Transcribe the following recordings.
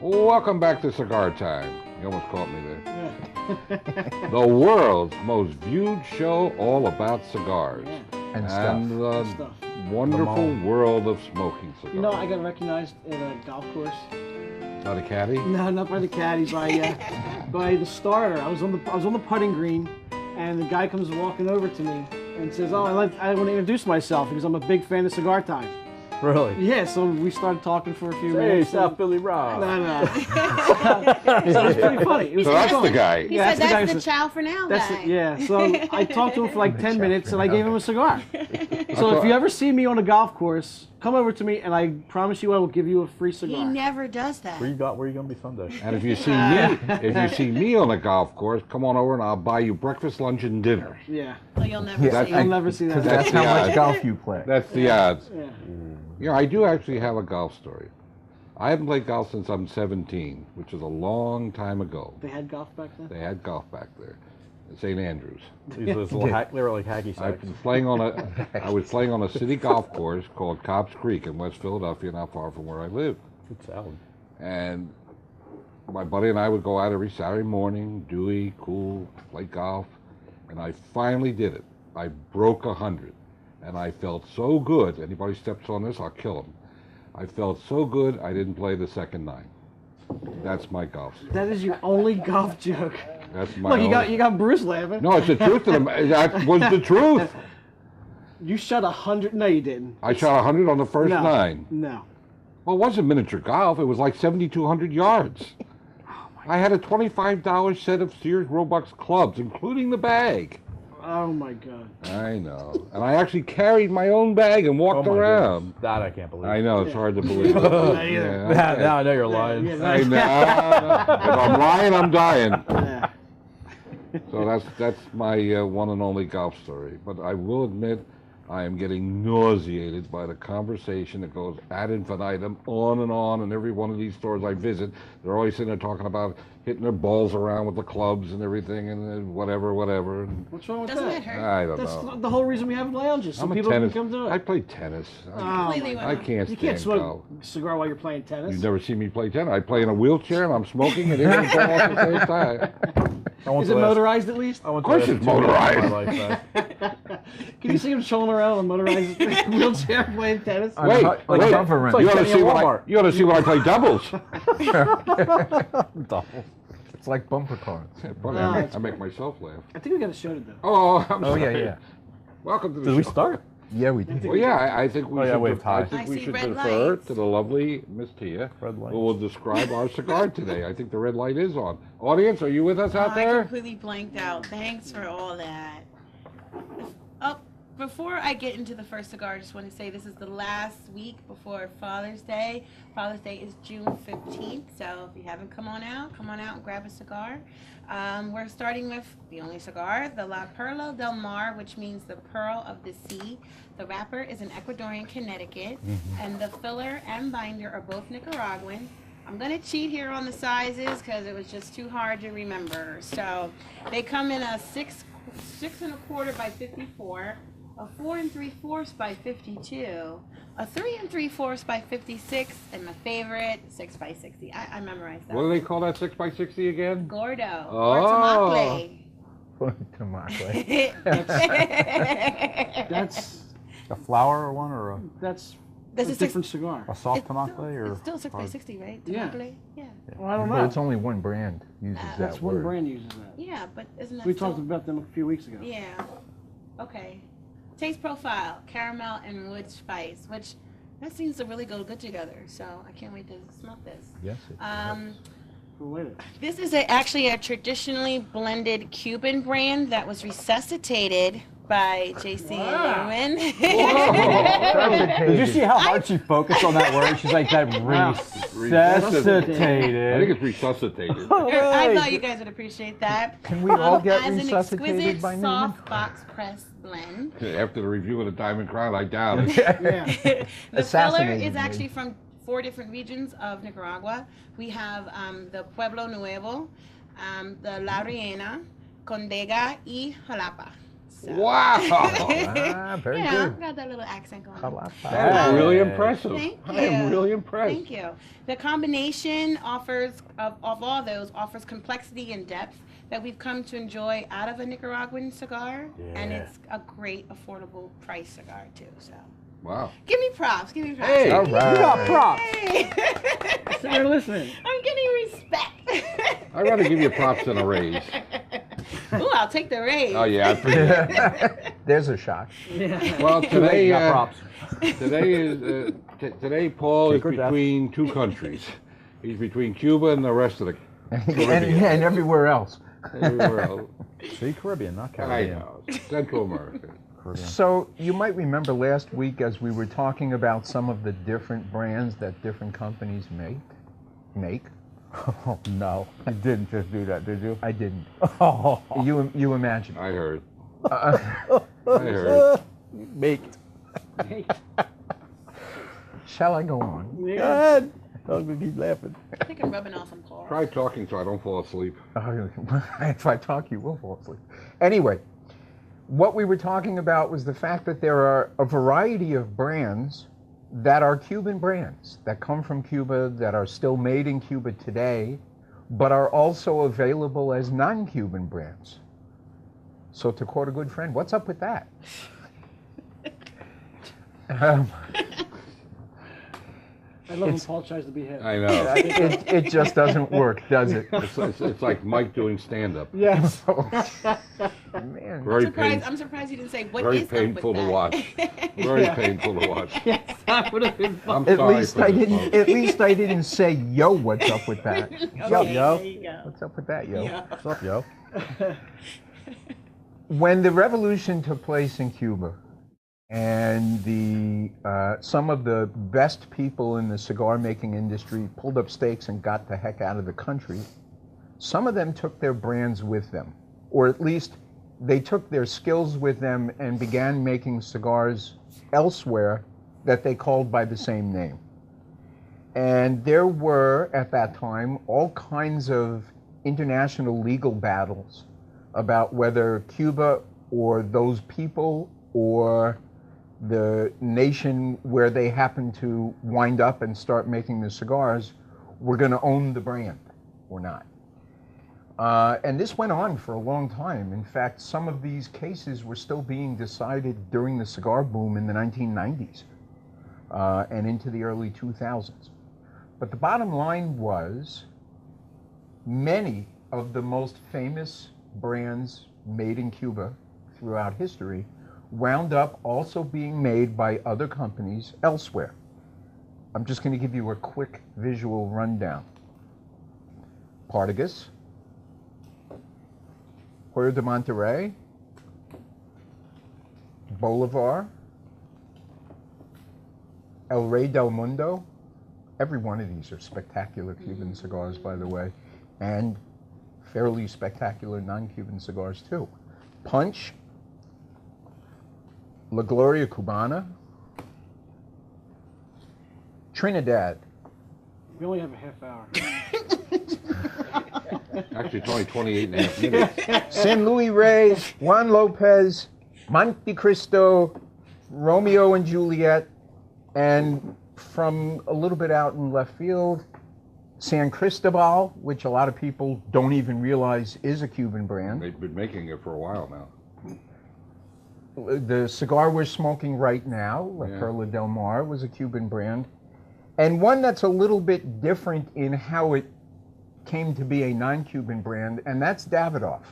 Welcome back to Cigar Time. You almost caught me there. Yeah. The world's most viewed show all about cigars. And the wonderful world of smoking cigars. You know, I got recognized at a golf course. By the caddy? No, not by the caddy, by the starter. I was on the putting green, and the guy comes walking over to me and says, "Oh, I want to introduce myself because I'm a big fan of Cigar Time." Really? Yeah, so we started talking for a few minutes. Hey, South Philly Rob. No. So it was pretty funny. So that's the guy. He said that's the chow for now guy. Yeah, so I talked to him for like 10 minutes and I gave him a cigar. So if you ever see me on a golf course, come over to me and I promise you I will give you a free cigar. He never does that. Where you gonna be Sunday? And if you see me on a golf course, come on over and I'll buy you breakfast, lunch, and dinner. Yeah. Well, you'll never see You'll never see that. Because that's how much golf you play. That's the odds. Yeah. You know, I do actually have a golf story. I haven't played golf since I'm 17, which is a long time ago. They had golf back then? They had golf back there at St. Andrews. These little they were like hacky sacks. I was playing on a city golf course called Cobb's Creek in West Philadelphia, not far from where I live. Good salad. And my buddy and I would go out every Saturday morning, dewy, cool, play golf, and I finally did it. I broke 100. And I felt so good. Anybody steps on this, I'll kill him. I felt so good, I didn't play the second 9. That's my golf story. That is your only golf joke. That's my. Look, you got Bruce laughing. No, it's the truth. That was the truth. You shot 100. No, you didn't. I shot 100 on the first 9. No. Well, it wasn't miniature golf. It was like 7,200 yards. I had a $25 set of Sears Roebuck clubs, including the bag. Oh my God. I know. And I actually carried my own bag and walked around. Goodness. That I can't believe. I know, it's hard to believe. Now I know you're lying. I know. If I'm lying, I'm dying. Yeah. So that's my one and only golf story. But I will admit, I am getting nauseated by the conversation that goes ad infinitum, on, and every one of these stores I visit, they're always sitting there talking about hitting their balls around with the clubs and everything, and whatever. And what's wrong with Doesn't that? it hurt? I don't That's know. the whole reason we have lounges, so I'm a people tennis. can come to it. I play tennis. I can't You stand can't smoke golf. a cigar while you're playing tennis. You've never seen me play tennis. I play in a wheelchair and I'm smoking and hitting the ball at the same time. Is it motorized at least? Of course it's motorized. Can you see him trolling around on a motorized wheelchair playing tennis? Wait, like wait. bumper rent. You ought to see when I play doubles. Doubles. It's like bumper cars. I make myself laugh. I think we got a show to do. Oh, I'm sorry. Yeah. Welcome to the Did show. we start? Yeah, we did. Well, yeah, I think we should. waved high. I think I we see should red defer lights. to the lovely Miss Tia, Red lights. who will describe our cigar today. I think the red light is on. Audience, are you with us out I there? completely blanked out. Thanks for all that. Oh, before I get into the first cigar, I just want to say this is the last week before Father's Day. Father's Day is June 15th, so if you haven't come on out and grab a cigar. We're starting with the only cigar, the La Perla Del Mar, which means the pearl of the sea. The wrapper is in Ecuadorian Connecticut, and the filler and binder are both Nicaraguan. I'm going to cheat here on the sizes because it was just too hard to remember. So they come in a 6 1/4 by 54, a 4 3/4 by 52, a 3 3/4 by 56, and my favorite, 6 by 60. I memorized that. What do they call that 6 by 60 again? Gordo. Oh. Or Tamale. That's A flower one or a that's This a is different cigar. soft tamale or? It's still 6 by 60, right? Yeah. Tamale? Yeah. Well, I don't But know. it's only one brand uses that That's one word. brand uses that. Yeah, but isn't that We still... talked about them a few weeks ago. Yeah. Okay. Taste profile, caramel and wood spice, which that seems to really go good together. So I can't wait to smoke this. Yes. It Who waited? This is actually a traditionally blended Cuban brand that was resuscitated by J.C. Lewin. Did you see how hard she focused on that word? She's like, that resuscitated. I think it's resuscitated. I thought you guys would appreciate that. Can we all get as resuscitated an exquisite by Newman? soft box press blend. After the review of the Diamond Crown, I doubt it. Yeah. The filler Assassinated is me. actually from 4 different regions of Nicaragua. We have the Pueblo Nuevo, the La Reina, Condega, y Jalapa. So. Wow. Very You know, good. got that little accent going. That is really Hey. impressive. Thank I am you. really impressed. Thank you. The combination offers of all those offers complexity and depth that we've come to enjoy out of a Nicaraguan cigar, and it's a great affordable price cigar too. So Wow. give me props. Give me props. Hey. All You right. got props. Hey. Sitting there listening. I'm getting respect. I'd rather give you props than a raise. Ooh, I'll take the raise. Oh yeah, I appreciate There's a shock. Yeah. Well, today, You got props. today Paul is Take or death. between two countries. He's between Cuba and the rest of the and everywhere else. everywhere else. See, Caribbean, not I Caribbean. know, Central America. So you might remember last week as we were talking about some of the different brands that different companies make. Oh no, you didn't just do that, did you? I didn't. Oh. You imagined. I heard. I heard. Baked. Shall I go on? Yeah. Good. I'm gonna keep laughing. I think I'm rubbing off some Paul. Try talking so I don't fall asleep. If I talk, you will fall asleep. Anyway, what we were talking about was the fact that there are a variety of brands that are Cuban brands that come from Cuba, that are still made in Cuba today, but are also available as non-Cuban brands. So to quote a good friend, what's up with that? I love when Paul tries to be hip. I know. It just doesn't work, does it? It's like Mike doing stand-up. Yes. Man. Very I'm surprised you didn't say what very is painful up with to that? watch. Very painful to watch. Yes, that would have been fun. I'm At sorry least for I this, didn't. folks. At least I didn't say, "Yo, what's up with that?" Okay, Yo, there you go. what's up with that, yo? Yeah. What's up, yo? When the revolution took place in Cuba, and some of the best people in the cigar making industry pulled up stakes and got the heck out of the country, some of them took their brands with them, or at least they took their skills with them and began making cigars elsewhere that they called by the same name. And there were, at that time, all kinds of international legal battles about whether Cuba or those people or the nation where they happened to wind up and start making the cigars were going to own the brand or not. And this went on for a long time. In fact, some of these cases were still being decided during the cigar boom in the 1990s and into the early 2000s. But the bottom line was many of the most famous brands made in Cuba throughout history wound up also being made by other companies elsewhere. I'm just going to give you a quick visual rundown. Partagas, Hoyo de Monterrey, Bolivar, El Rey del Mundo. Every one of these are spectacular Cuban cigars, by the way, and fairly spectacular non-Cuban cigars too. Punch, La Gloria Cubana, Trinidad. We only have a half hour. Actually, it's only 28 and a half minutes. San Luis Reyes, Juan Lopez, Monte Cristo, Romeo and Juliet, and from a little bit out in left field, San Cristobal, which a lot of people don't even realize is a Cuban brand. They've been making it for a while now. The cigar we're smoking right now, La Perla Del Mar, was a Cuban brand. And one that's a little bit different in how it came to be a non-Cuban brand, and that's Davidoff.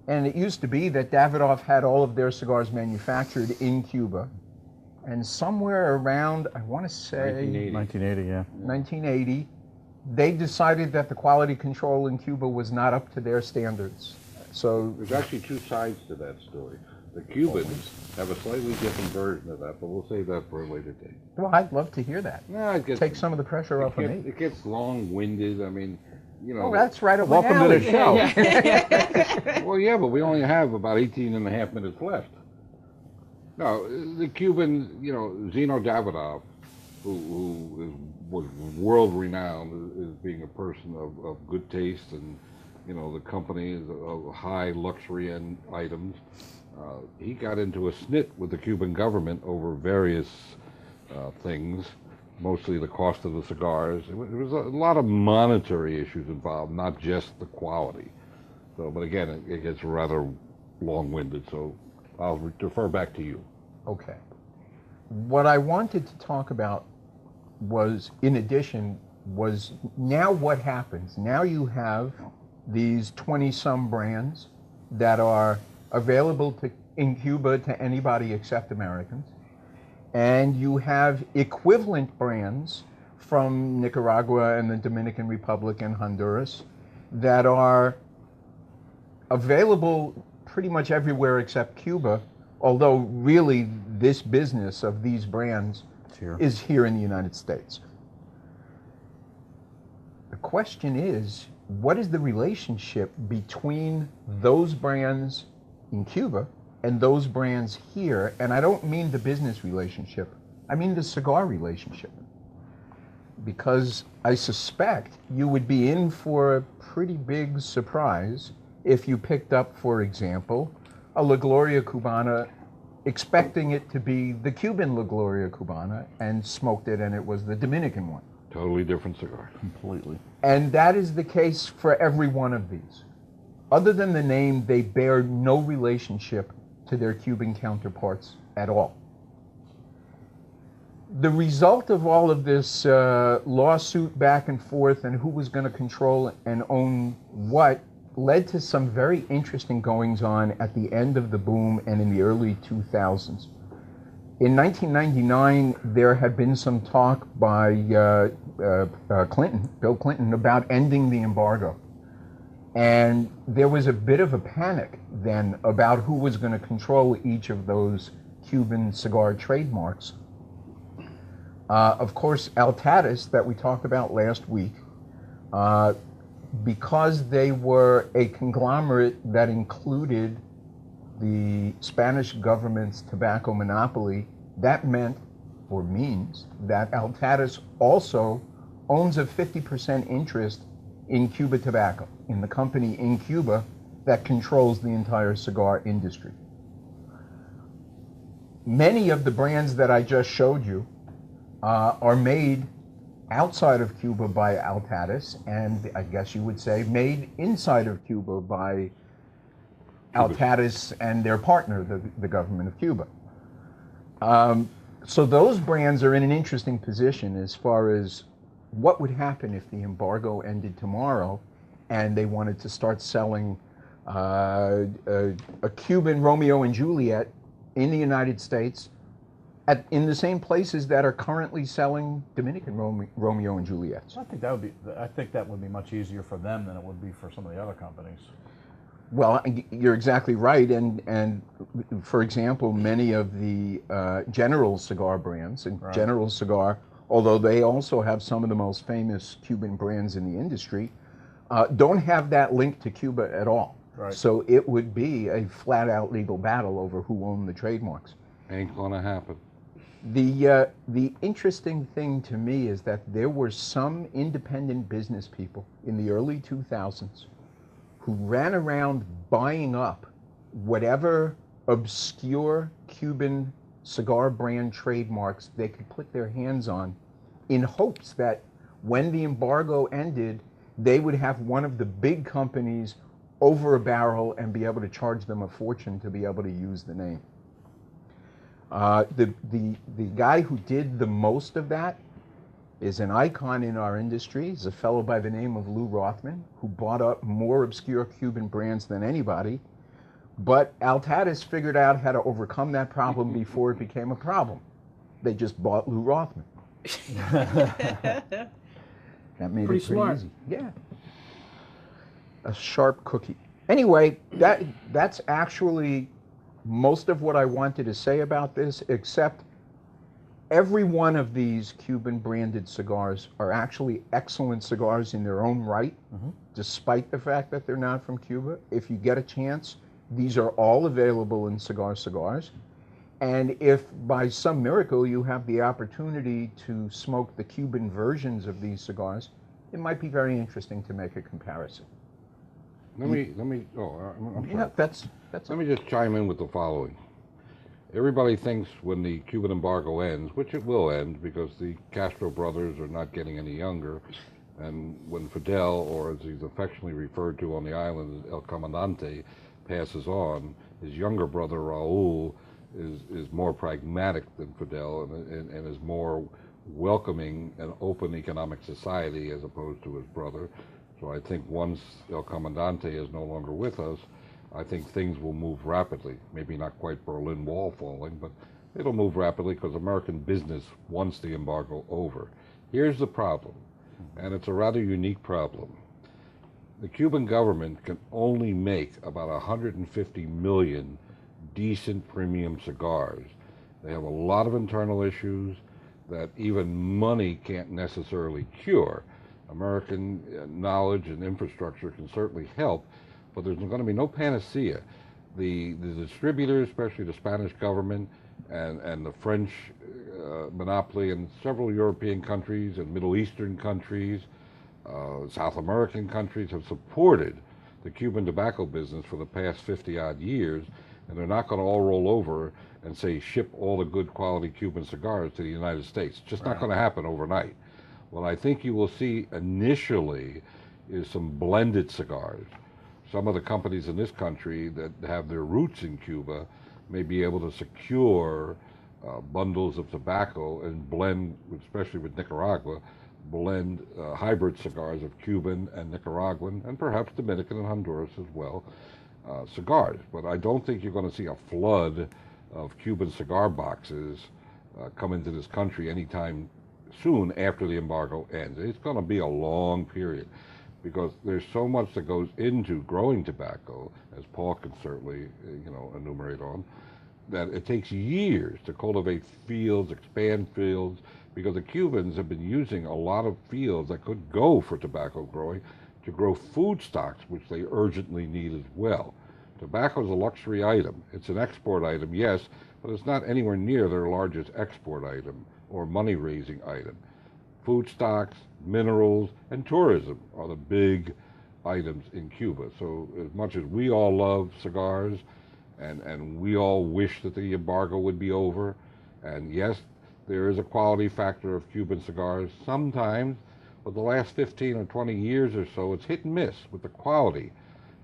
And it used to be that Davidoff had all of their cigars manufactured in Cuba. And somewhere around, I want to say 1980. 1980, they decided that the quality control in Cuba was not up to their standards. So There's actually two sides to that story. The Cubans have a slightly different version of that, but we'll save that for a later date. well, I'd love to hear that. No, it gets, Take some of the pressure off of me. it gets long-winded. I mean, you know. Oh, that's right up my Welcome alley. to the show. Well, yeah, but we only have about 18 and a half minutes left. No, the Cubans, you know, Zeno Davidoff, who was world-renowned as being a person of good taste, and, you know, the company is of high luxury and items. He got into a snit with the Cuban government over various things, mostly the cost of the cigars. There was a lot of monetary issues involved, not just the quality. So, but again, it gets rather long-winded, so I'll defer back to you. Okay. What I wanted to talk about was, in addition, was now what happens. Now you have these 20-some brands that are available in Cuba to anybody except Americans. And you have equivalent brands from Nicaragua and the Dominican Republic and Honduras that are available pretty much everywhere except Cuba, although really this business of these brands is here in the United States. The question is, what is the relationship between those brands in Cuba and those brands here? And I don't mean the business relationship, I mean the cigar relationship. Because I suspect you would be in for a pretty big surprise if you picked up, for example, a La Gloria Cubana, expecting it to be the Cuban La Gloria Cubana, and smoked it and it was the Dominican one. Totally different cigar. Completely. And that is the case for every one of these. Other than the name, they bear no relationship to their Cuban counterparts at all. The result of all of this lawsuit back and forth and who was going to control and own what led to some very interesting goings-on at the end of the boom and in the early 2000s. In 1999, there had been some talk by Bill Clinton, about ending the embargo. And there was a bit of a panic then about who was going to control each of those Cuban cigar trademarks. Of course, Altadis, that we talked about last week, because they were a conglomerate that included the Spanish government's tobacco monopoly, that meant, or means, that Altadis also owns a 50% interest in Cuba Tobacco, in the company in Cuba that controls the entire cigar industry. Many of the brands that I just showed you are made outside of Cuba by Altadis, and I guess you would say made inside of Cuba by Altadis and their partner, the government of Cuba. So those brands are in an interesting position as far as what would happen if the embargo ended tomorrow and they wanted to start selling a Cuban Romeo and Juliet in the United States in the same places that are currently selling Dominican Romeo and Juliets. I think that would be much easier for them than it would be for some of the other companies. Well, you're exactly right, and for example, many of the General cigar brands, and right. General Cigar, although they also have some of the most famous Cuban brands in the industry, don't have that link to Cuba at all. Right. So it would be a flat-out legal battle over who owned the trademarks. Ain't gonna happen. The interesting thing to me is that there were some independent business people in the early 2000s who ran around buying up whatever obscure Cuban cigar brand trademarks they could put their hands on, in hopes that when the embargo ended, they would have one of the big companies over a barrel and be able to charge them a fortune to be able to use the name. The guy who did the most of that is an icon in our industry. He's a fellow by the name of Lou Rothman, who bought up more obscure Cuban brands than anybody. But Altadis figured out how to overcome that problem before it became a problem. They just bought Lou Rothman. That made Pretty it pretty smart. easy. Yeah. A sharp cookie. Anyway, that's actually most of what I wanted to say about this, except every one of these Cuban branded cigars are actually excellent cigars in their own right, despite the fact that they're not from Cuba. If you get a chance, these are all available in Cigars. And if by some miracle you have the opportunity to smoke the Cuban versions of these cigars, it might be very interesting to make a comparison. let me, I'm sorry. Yeah, that's Let me just chime in with the following. Everybody thinks when the Cuban embargo ends, which it will end because the Castro brothers are not getting any younger, and when Fidel, or as he's affectionately referred to on the island, El Comandante, passes on, his younger brother Raul is more pragmatic than Fidel and is more welcoming an open economic society as opposed to his brother. So I think once El Comandante is no longer with us, I think things will move rapidly. Maybe not quite Berlin Wall falling, but it'll move rapidly because American business wants the embargo over. Here's the problem, and it's a rather unique problem. The Cuban government can only make about 150 million decent premium cigars. They have a lot of internal issues that even money can't necessarily cure. American knowledge and infrastructure can certainly help, but there's going to be no panacea. The distributors, especially the Spanish government and the French monopoly in several European countries and Middle Eastern countries, South American countries have supported the Cuban tobacco business for the past 50-odd years, and they're not going to all roll over and say ship all the good quality Cuban cigars to the United States. It's just not going to happen overnight. What I think you will see initially is some blended cigars. Some of the companies in this country that have their roots in Cuba may be able to secure bundles of tobacco and blend, especially with Nicaragua, blend hybrid cigars of Cuban and Nicaraguan, and perhaps Dominican and Honduras as well, cigars. But I don't think you're going to see a flood of Cuban cigar boxes come into this country anytime soon after the embargo ends. It's going to be a long period because there's so much that goes into growing tobacco, as Paul can certainly enumerate on, that it takes years to cultivate fields, expand fields, because the Cubans have been using a lot of fields that could go for tobacco growing to grow food stocks, which they urgently need as well. Tobacco is a luxury item. It's an export item, yes, but it's not anywhere near their largest export item or money-raising item. Food stocks, minerals, and tourism are the big items in Cuba. So as much as we all love cigars, and we all wish that the embargo would be over, and yes, there is a quality factor of Cuban cigars sometimes, but the last 15 or 20 years or so, it's hit and miss with the quality.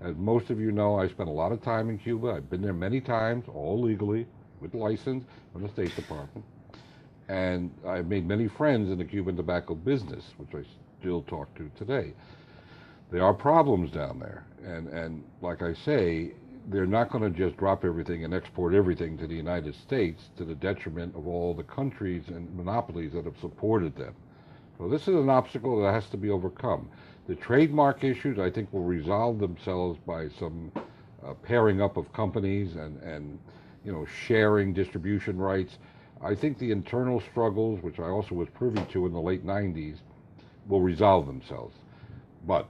As most of you know, I spent a lot of time in Cuba. I've been there many times, all legally, with license from the State Department. And I've made many friends in the Cuban tobacco business, which I still talk to today. There are problems down there. And like I say, they're not going to just drop everything and export everything to the United States to the detriment of all the countries and monopolies that have supported them. So this is an obstacle that has to be overcome. The trademark issues, I think, will resolve themselves by some pairing up of companies and sharing distribution rights. I think the internal struggles, which I also was privy to in the late 90s, will resolve themselves. But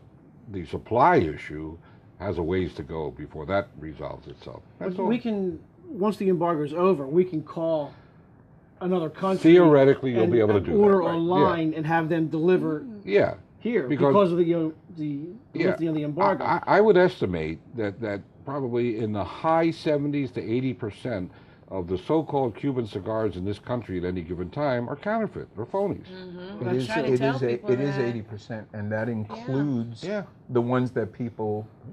the supply issue has a ways to go before that resolves itself. That's all. We can, once the embargo is over, we can call another country. Theoretically, you'll be able to do order that. Right. online and have them deliver here because of the lifting of the embargo. I would estimate that probably in the high 70s to 80% of the so-called Cuban cigars in this country at any given time are counterfeit or phonies. Mm-hmm. It is 80%, and that includes the ones that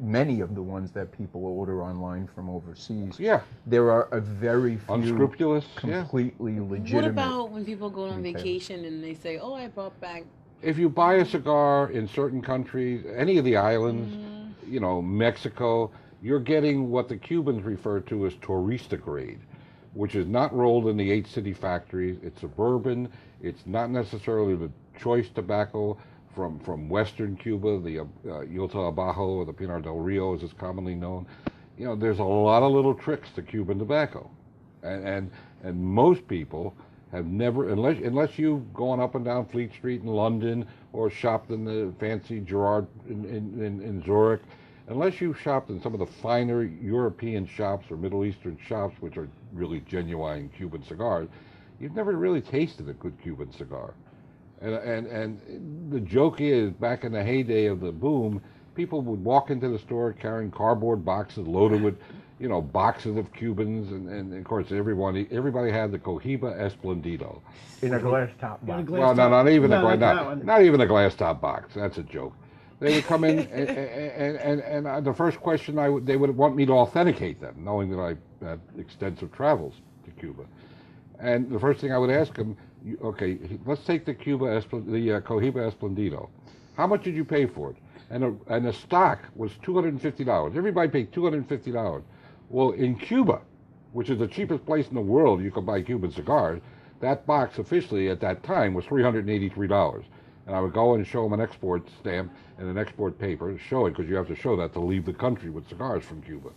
many of the ones that people order online from overseas. Yeah. There are a very few unscrupulous, completely legitimate. What about when people go on vacation and they say, "Oh, I brought back"? If you buy a cigar in certain countries, any of the islands, Mexico, you're getting what the Cubans refer to as turista grade, which is not rolled in the 8 city factories. It's suburban. It's not necessarily the choice tobacco from Western Cuba, the Yota Abajo or the Pinar del Rio, as it's commonly known. There's a lot of little tricks to Cuban tobacco, and most people have never, unless you've gone up and down Fleet Street in London or shopped in the fancy Gerard in Zurich, unless you've shopped in some of the finer European shops or Middle Eastern shops, which are really genuine Cuban cigars, you've never really tasted a good Cuban cigar. And the joke is, back in the heyday of the boom, people would walk into the store carrying cardboard boxes loaded with, you know, boxes of Cubans, and of course everybody had the Cohiba Esplendido. In a glass top Got a box. glass Well, no, top. not even No, a glass, not that one. not even a glass top box. That's a joke. They would come in, and the first question they would want me to authenticate them, knowing that I had extensive travels to Cuba. And the first thing I would ask them, okay, let's take the Cohiba Esplendido. How much did you pay for it? And the stock was $250. Everybody paid $250. Well, in Cuba, which is the cheapest place in the world you could buy Cuban cigars, that box officially at that time was $383. And I would go and show them an export stamp and an export paper, show it, because you have to show that to leave the country with cigars from Cuba.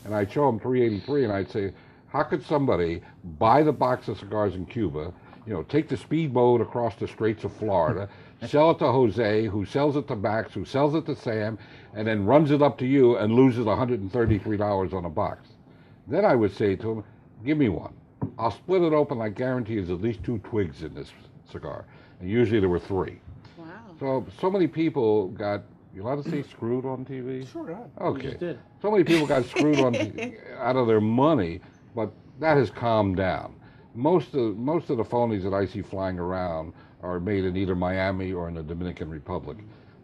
And I'd show them $383, and I'd say, how could somebody buy the box of cigars in Cuba, you know, take the speedboat across the Straits of Florida, sell it to Jose, who sells it to Max, who sells it to Sam, and then runs it up to you and loses $133 on a box? Then I would say to him, give me one. I'll split it open. I guarantee there's at least 2 twigs in this cigar. And usually there were 3. Wow. So many people got, you allowed to say screwed on TV? Sure, go ahead. You Okay. just did. So many people got screwed on out of their money, but that has calmed down. Most of the phonies that I see flying around are made in either Miami or in the Dominican Republic.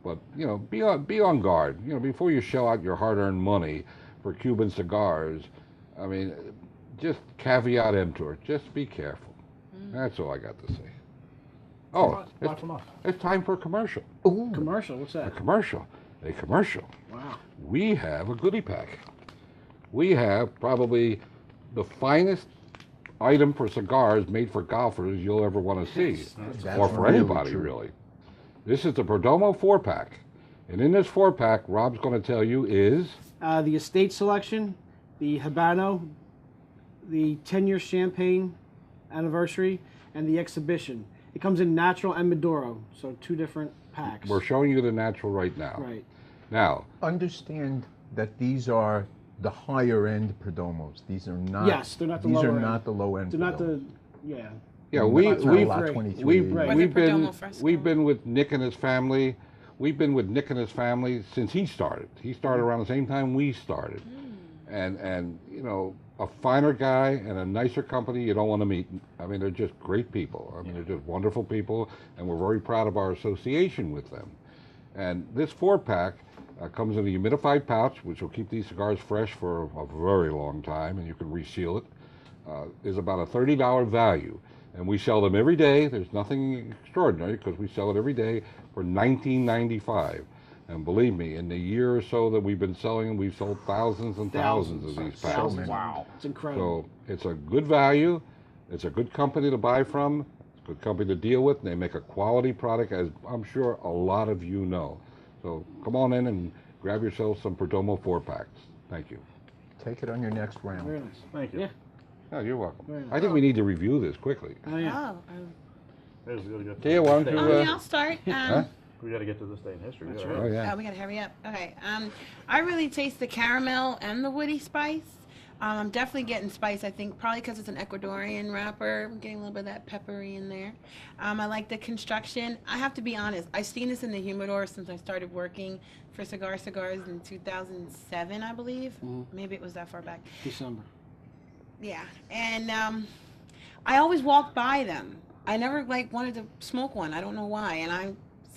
But you know, be on guard. You know, before you shell out your hard-earned money for Cuban cigars, I mean, just caveat emptor. Just be careful. That's all I got to say. Oh, Bye from us. it's time for a commercial. Ooh. Commercial. What's A that? commercial. A commercial. Wow. We have a goodie pack. We have probably the finest item for cigars made for golfers you'll ever want to see, That's or for really anybody true. really. This is the Perdomo 4-pack, and in this 4-pack, Rob's going to tell you is The estate selection, the Habano, the 10-year champagne anniversary, and the exhibition. It comes in natural and Maduro, so 2 different packs. we're showing you the natural right now. Right. Now, Understand that these are the higher end Perdomos. These are not. Yes, they're not the These lower are end. not the low end. They're not Perdomos. the, yeah. yeah, we've Not we've lot right. 23. we've Right. Was we've it been Perdomo Fresco? we've been with Nick and his family. We've been with Nick and his family since he started. He started around the same time we started, and you know, a finer guy and a nicer company you don't want to meet. I mean, they're just great people. I mean, they're just wonderful people, and we're very proud of our association with them. And this 4-pack comes in a humidified pouch, which will keep these cigars fresh for a very long time, and you can reseal it. Is about a $30 value, and we sell them every day. There's nothing extraordinary because we sell it every day for $19.95. And believe me, in the year or so that we've been selling them, we've sold thousands and thousands of these packs. Thousands. Wow. It's incredible. So it's a good value. It's a good company to buy from. It's a good company to deal with. And they make a quality product, as I'm sure a lot of you know. So come on in and grab yourself some Perdomo 4-packs. Thank you. Take it on your next round. Very nice. Thank you. Yeah. Oh, you're welcome. Very nice. I think we need to review this quickly. Oh, yeah. There's gotta get to Tia, why don't this you, day. Oh, yeah, I'll start. Huh? We gotta get to this day in history. That's yeah, right. Oh, yeah. Oh, we gotta hurry up. Okay. I really taste the caramel and the woody spice. I'm definitely getting spice. I think probably because it's an Ecuadorian wrapper. I'm getting a little bit of that peppery in there. I like the construction. I have to be honest. I've seen this in the humidor since I started working for cigars in 2007, I believe. Maybe it was that far back. December. Yeah, and I always walked by them. I never wanted to smoke one. I don't know why, and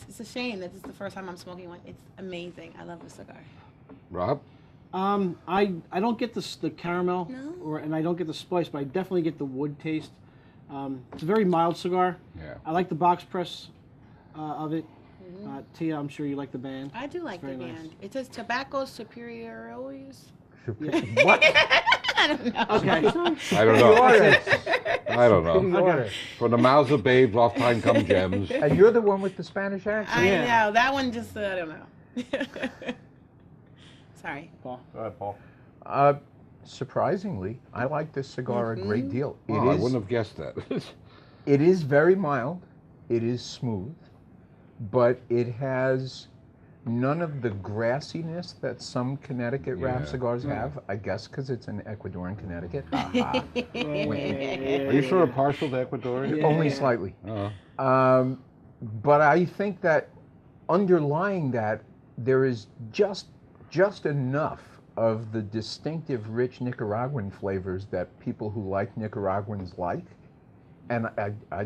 it's a shame that this is the first time I'm smoking one. It's amazing. I love the cigar. Rob? I don't get the caramel, No? and I don't get the spice, but I definitely get the wood taste. It's a very mild cigar. Yeah. I like the box press of it. Tia, I'm sure you like the band. I do like the Very nice. band. It says Tobacco Superiores. What? I don't know. Okay. I don't know. I don't know. Okay. From the mouths of babes, oft time come gems. And you're the one with the Spanish accent. I Yeah. know. That one just, I don't know. Sorry. Paul. Go ahead, Paul. Surprisingly, I like this cigar a great deal. It Oh, I is- wouldn't have guessed that. It is very mild. It is smooth, but it has none of the grassiness that some Connecticut wrap Yeah. cigars have. I guess because it's in Ecuadorian Connecticut. Aha. Are you sort of partial to Ecuadorian? Only slightly. Oh. But I think that underlying that there is just enough of the distinctive, rich Nicaraguan flavors that people who like Nicaraguans like. And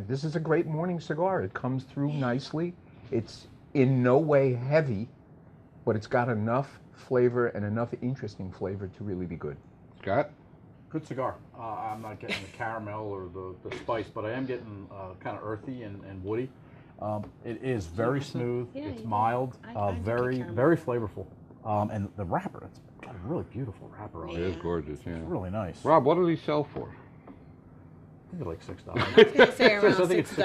this is a great morning cigar. It comes through nicely. It's in no way heavy, but it's got enough flavor and enough interesting flavor to really be good. Scott? Good cigar. I'm not getting the caramel or the spice, but I am getting kind of earthy and woody. It is very smooth. Yeah, It's you mild. do. I like Very caramel. very flavorful. And the wrapper, it's got a really beautiful wrapper on It it. is gorgeous, yeah. It's really nice. Rob, what do these sell for? I think it's like $6. I was gonna say around I think it's $6.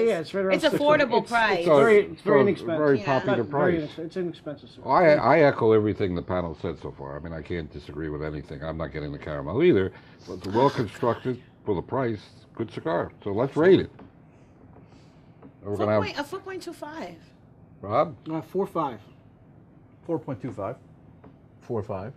Yeah, it's right around It's $6. affordable It's price. very inexpensive. Very Yeah. popular Not very price. it's inexpensive. So. I echo everything the panel said so far. I mean, I can't disagree with anything. I'm not getting the caramel either, but it's well constructed for the price. Good cigar. So let's rate it. We're gonna have 4.25. Rob. 4.5. 4.25. 4.5.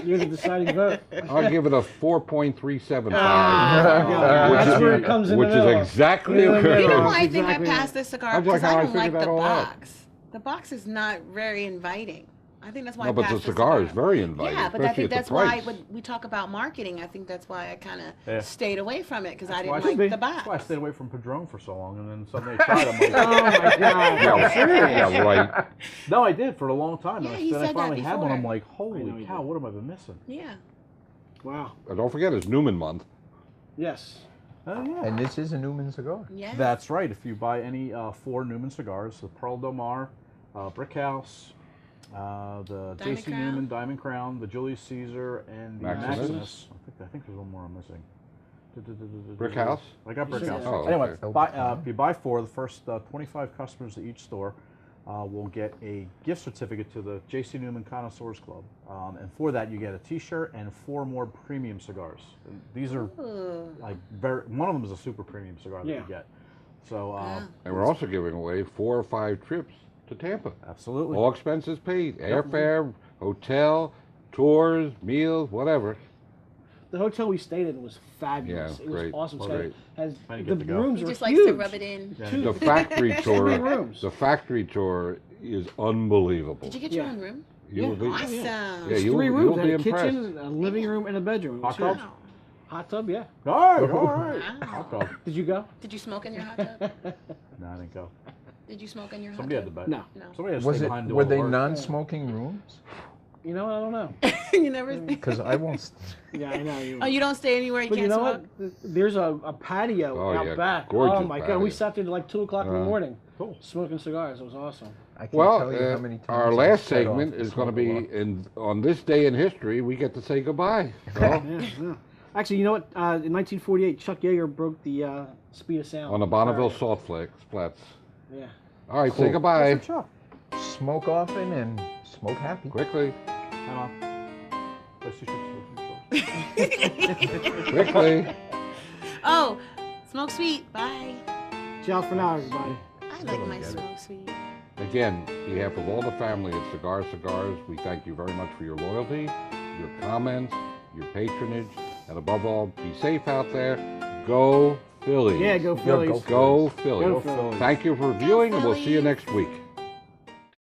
You're the deciding vote. I'll give it a 4.375. That's where it comes in Which the middle. is exactly You know where You know Yeah, why I think I exactly. passed this cigar? That's like Because how I I don't like figured the that all out. box. The box is not very inviting. I think that's why No, I but passed the the cigar is very inviting, Yeah, but I especially think at that's the why price. when we talk about marketing, I think that's why I kind of Yeah. stayed away from it because I why didn't I like should the be. box. That's why I stayed away from Padron for so long, and then suddenly I tried. I'm like, Oh my God. Yeah, right. no, I did for a long time. Yeah, and he then I said that finally had one. I'm before. like, I know holy you cow, did. what have I been missing? Yeah. Wow. And don't forget, it's Newman month. Yes. Oh yeah. And this is a Newman cigar. Yeah. That's right. If you buy any 4 Newman cigars, the Perla Del Mar, Brick House, the Diamond J.C. Crown? Newman Diamond Crown, the Julius Caesar, and the Maximus? Maximus. I think there's one more I'm missing. Brick House? I got Brick Yeah. House. Oh, Anyway, okay. if you buy 4, the first 25 customers at each store will get a gift certificate to the J.C. Newman Connoisseurs Club. And for that, you get a T-shirt and 4 more premium cigars. And these are Ooh. like one of them is a super premium cigar that Yeah. you get. So Wow. And we're also giving away 4 or 5 trips to Tampa. absolutely. All expenses paid. Airfare, hotel, tours, meals, whatever. The hotel we stayed in was fabulous. Yeah, it was great, awesome. So great. Has I didn't the get to go. rooms He are just likes huge. to rub it in. Yeah. The factory tour. rooms. The factory tour is unbelievable. Did you get your Yeah. own room? You Yeah. will be, Awesome. yeah, There's you 3 will rooms. be Had a impressed. kitchen, a living room, and a bedroom. It was Hot tub? huge. Wow. Hot tub, yeah. All right, all right. Wow. Hot dog. Did you go? Did you smoke in your hot tub? No, I didn't go. Did you smoke in your Somebody hot had the tub? bet. No. No. Somebody had to Was stay it? behind and do Were all the they work. non-smoking rooms? You know what? I don't know. You never. Because I won't. Yeah, I know. You Oh, you don't stay anywhere you But can't you know smoke. what? There's a patio Oh, out yeah, back. gorgeous Oh my God, patio. we sat there till like 2 o'clock in the morning, Cool. smoking cigars. It was awesome. I can't Well, tell you how many times our I've last set off segment to is going to smoke a be lot. on this day in history. We get to say goodbye. So, Yeah. Actually, you know what? In 1948, Chuck Yeager broke the speed of sound. on the Bonneville Salt Flats. Yeah. All right, say Cool. goodbye What's up, Chuck? Smoke often and smoke happy. quickly. Hang on. Let's see. Quickly. Oh, smoke sweet. Bye. Ciao for now, everybody. I like my smoke sweet. Again, on behalf of all the family at Cigar Cigars, we thank you very much for your loyalty, your comments, your patronage, and above all, be safe out there. Go Phillies. Yeah, go Phillies. go Go Phillies. Go Phillies. Thank you for viewing, and we'll see you next week.